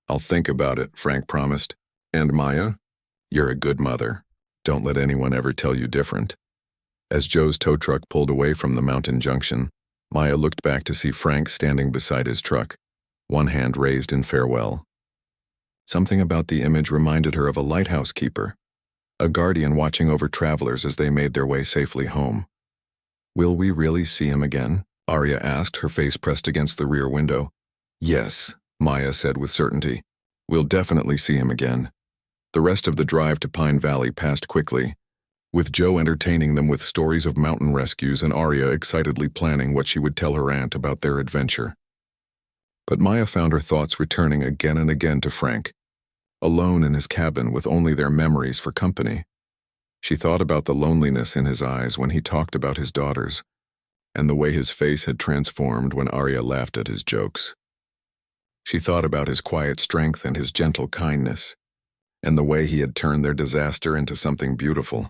I'll think about it, Frank promised. And Maya, you're a good mother. Don't let anyone ever tell you different. As Joe's tow truck pulled away from the mountain junction, Maya looked back to see Frank standing beside his truck, one hand raised in farewell. Something about the image reminded her of a lighthouse keeper, a guardian watching over travelers as they made their way safely home. Will we really see him again? Arya asked, her face pressed against the rear window. Yes, Maya said with certainty. We'll definitely see him again. The rest of the drive to Pine Valley passed quickly, with Joe entertaining them with stories of mountain rescues and Arya excitedly planning what she would tell her aunt about their adventure. But Maya found her thoughts returning again and again to Frank, alone in his cabin with only their memories for company. She thought about the loneliness in his eyes when he talked about his daughters, and the way his face had transformed when Arya laughed at his jokes. She thought about his quiet strength and his gentle kindness, and the way he had turned their disaster into something beautiful.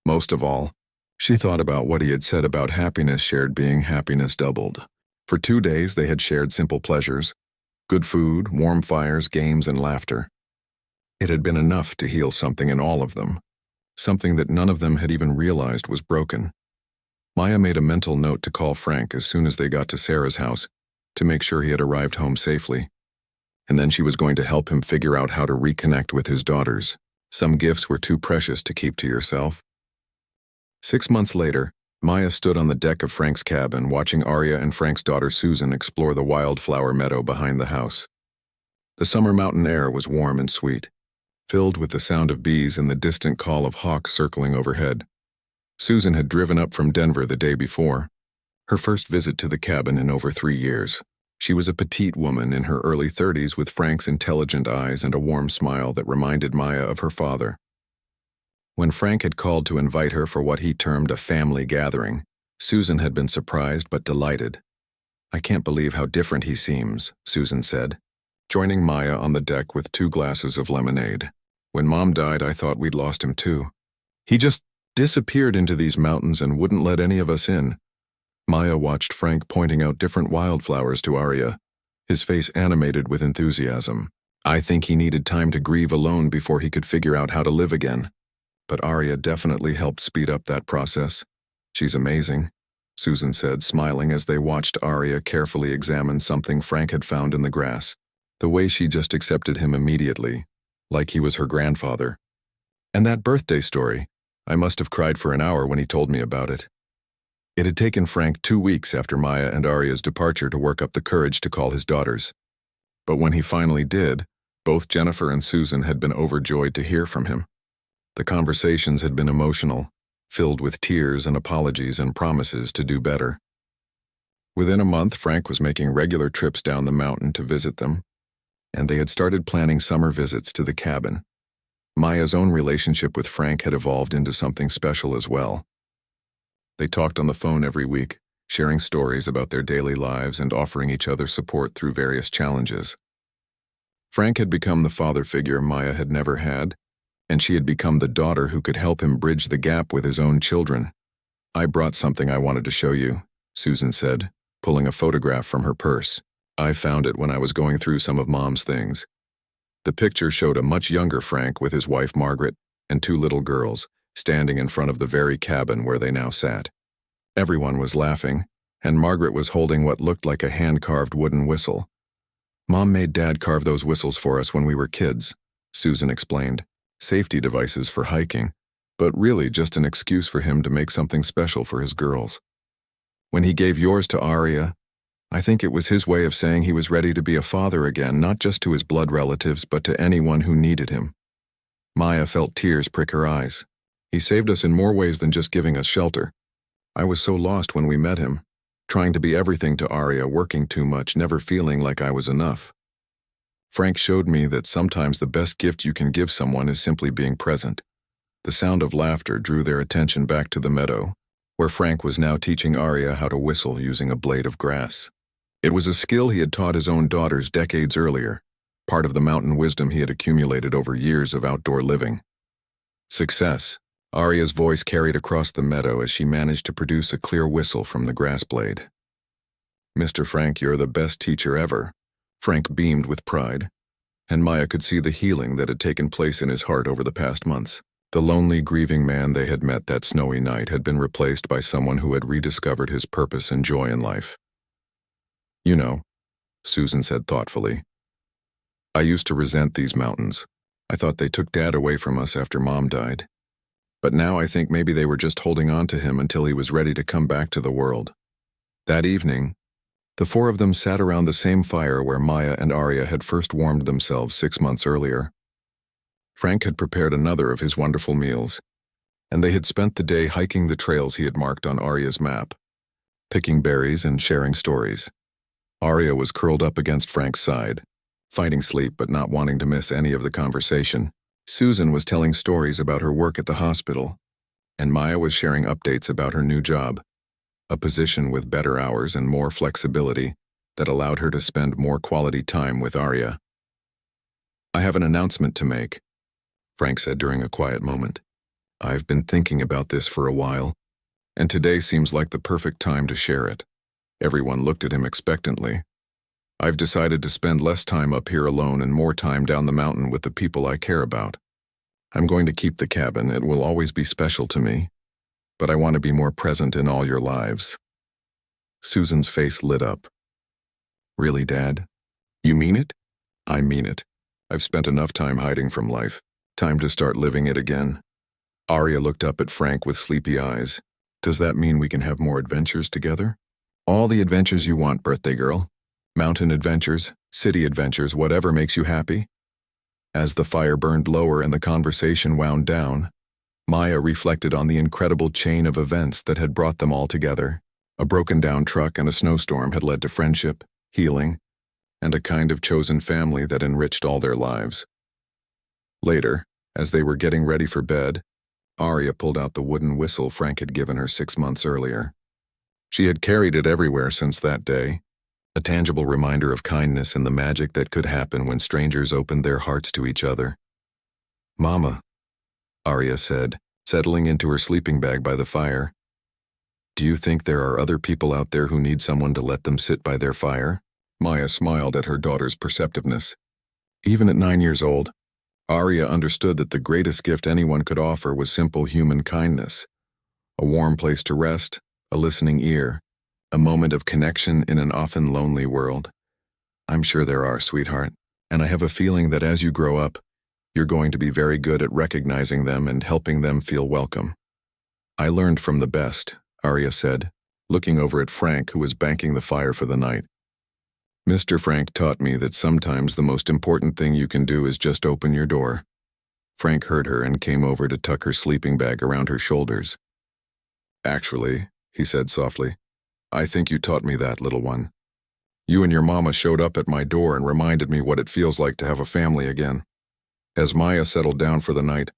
Most of all, she thought about what he had said about happiness shared being happiness doubled. For 2 days they had shared simple pleasures, good food, warm fires, games, and laughter. It had been enough to heal something in all of them, something that none of them had even realized was broken. Maya made a mental note to call Frank as soon as they got to Sarah's house to make sure he had arrived home safely. And then she was going to help him figure out how to reconnect with his daughters. Some gifts were too precious to keep to yourself. 6 months later, Maya stood on the deck of Frank's cabin watching Arya and Frank's daughter Susan explore the wildflower meadow behind the house. The summer mountain air was warm and sweet, filled with the sound of bees and the distant call of hawks circling overhead. Susan had driven up from Denver the day before. Her first visit to the cabin in over 3 years. She was a petite woman in her early 30s with Frank's intelligent eyes and a warm smile that reminded Maya of her father. When Frank had called to invite her for what he termed a family gathering, Susan had been surprised but delighted. "I can't believe how different he seems," Susan said, joining Maya on the deck with 2 glasses of lemonade. "When Mom died, I thought we'd lost him too. He just disappeared into these mountains and wouldn't let any of us in." Maya watched Frank pointing out different wildflowers to Arya, his face animated with enthusiasm. "I think he needed time to grieve alone before he could figure out how to live again. But Arya definitely helped speed up that process. She's amazing," Susan said, smiling as they watched Arya carefully examine something Frank had found in the grass. The way she just accepted him immediately, like he was her grandfather. "And that birthday story, I must have cried for an hour when he told me about it." It had taken Frank 2 weeks after Maya and Arya's departure to work up the courage to call his daughters. But when he finally did, both Jennifer and Susan had been overjoyed to hear from him. The conversations had been emotional, filled with tears and apologies and promises to do better. Within a month, Frank was making regular trips down the mountain to visit them, and they had started planning summer visits to the cabin. Maya's own relationship with Frank had evolved into something special as well. They talked on the phone every week, sharing stories about their daily lives and offering each other support through various challenges. Frank had become the father figure Maya had never had, and she had become the daughter who could help him bridge the gap with his own children. "I brought something I wanted to show you," Susan said, pulling a photograph from her purse. "I found it when I was going through some of Mom's things." The picture showed a much younger Frank with his wife Margaret and 2 little girls, standing in front of the very cabin where they now sat. Everyone was laughing, and Margaret was holding what looked like a hand-carved wooden whistle. "Mom made Dad carve those whistles for us when we were kids," Susan explained. "Safety devices for hiking, but really just an excuse for him to make something special for his girls. When he gave yours to Arya, I think it was his way of saying he was ready to be a father again, not just to his blood relatives, but to anyone who needed him." Maya felt tears prick her eyes. "He saved us in more ways than just giving us shelter. I was so lost when we met him, trying to be everything to Arya, working too much, never feeling like I was enough. Frank showed me that sometimes the best gift you can give someone is simply being present." The sound of laughter drew their attention back to the meadow, where Frank was now teaching Arya how to whistle using a blade of grass. It was a skill he had taught his own daughters decades earlier, part of the mountain wisdom he had accumulated over years of outdoor living. "Success," Arya's voice carried across the meadow as she managed to produce a clear whistle from the grass blade. "Mr. Frank, you're the best teacher ever." Frank beamed with pride, and Maya could see the healing that had taken place in his heart over the past months. The lonely, grieving man they had met that snowy night had been replaced by someone who had rediscovered his purpose and joy in life. "You know," Susan said thoughtfully, "I used to resent these mountains. I thought they took Dad away from us after Mom died. But now I think maybe they were just holding on to him until he was ready to come back to the world." That evening, the 4 of them sat around the same fire where Maya and Arya had first warmed themselves 6 months earlier. Frank had prepared another of his wonderful meals, and they had spent the day hiking the trails he had marked on Arya's map, picking berries and sharing stories. Arya was curled up against Frank's side, fighting sleep but not wanting to miss any of the conversation. Susan was telling stories about her work at the hospital, and Maya was sharing updates about her new job, a position with better hours and more flexibility that allowed her to spend more quality time with Arya. "I have an announcement to make," Frank said during a quiet moment. "I've been thinking about this for a while, and today seems like the perfect time to share it." Everyone looked at him expectantly. "I've decided to spend less time up here alone and more time down the mountain with the people I care about. I'm going to keep the cabin. It will always be special to me, but I want to be more present in all your lives." Susan's face lit up. "Really, Dad? You mean it?" "I mean it. I've spent enough time hiding from life. Time to start living it again." Arya looked up at Frank with sleepy eyes. "Does that mean we can have more adventures together?" "All the adventures you want, birthday girl. Mountain adventures, city adventures, whatever makes you happy." As the fire burned lower and the conversation wound down, Maya reflected on the incredible chain of events that had brought them all together. A broken-down truck and a snowstorm had led to friendship, healing, and a kind of chosen family that enriched all their lives. Later, as they were getting ready for bed, Arya pulled out the wooden whistle Frank had given her 6 months earlier. She had carried it everywhere since that day, a tangible reminder of kindness and the magic that could happen when strangers opened their hearts to each other. "Mama," Arya said, settling into her sleeping bag by the fire. "Do you think there are other people out there who need someone to let them sit by their fire?" Maya smiled at her daughter's perceptiveness. Even at 9 years old, Arya understood that the greatest gift anyone could offer was simple human kindness. A warm place to rest, a listening ear, a moment of connection in an often lonely world. "I'm sure there are, sweetheart, and I have a feeling that as you grow up, you're going to be very good at recognizing them and helping them feel welcome." "I learned from the best," Arya said, looking over at Frank, who was banking the fire for the night. "Mr. Frank taught me that sometimes the most important thing you can do is just open your door." Frank heard her and came over to tuck her sleeping bag around her shoulders. "Actually," he said softly, "I think you taught me that, little one. You and your mama showed up at my door and reminded me what it feels like to have a family again." As Maya settled down for the night,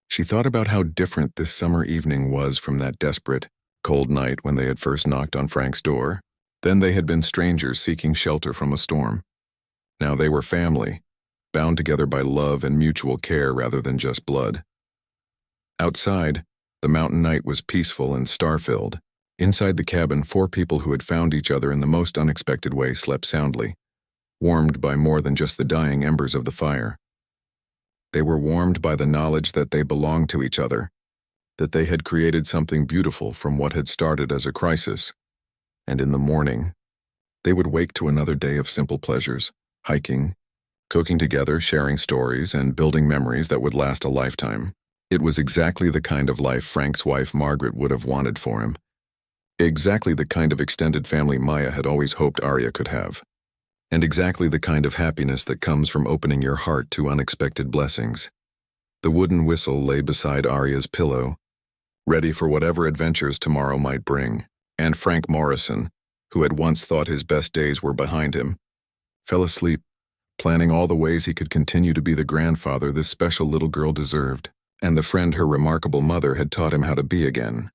she thought about how different this summer evening was from that desperate, cold night when they had first knocked on Frank's door. Then they had been strangers seeking shelter from a storm. Now they were family, bound together by love and mutual care rather than just blood. Outside, the mountain night was peaceful and star-filled. Inside the cabin, 4 people who had found each other in the most unexpected way slept soundly, warmed by more than just the dying embers of the fire. They were warmed by the knowledge that they belonged to each other, that they had created something beautiful from what had started as a crisis. And in the morning, they would wake to another day of simple pleasures, hiking, cooking together, sharing stories, and building memories that would last a lifetime. It was exactly the kind of life Frank's wife Margaret would have wanted for him. Exactly the kind of extended family Maya had always hoped Arya could have. And exactly the kind of happiness that comes from opening your heart to unexpected blessings. The wooden whistle lay beside Arya's pillow, ready for whatever adventures tomorrow might bring. And Frank Morrison, who had once thought his best days were behind him, fell asleep, planning all the ways he could continue to be the grandfather this special little girl deserved, and the friend her remarkable mother had taught him how to be again.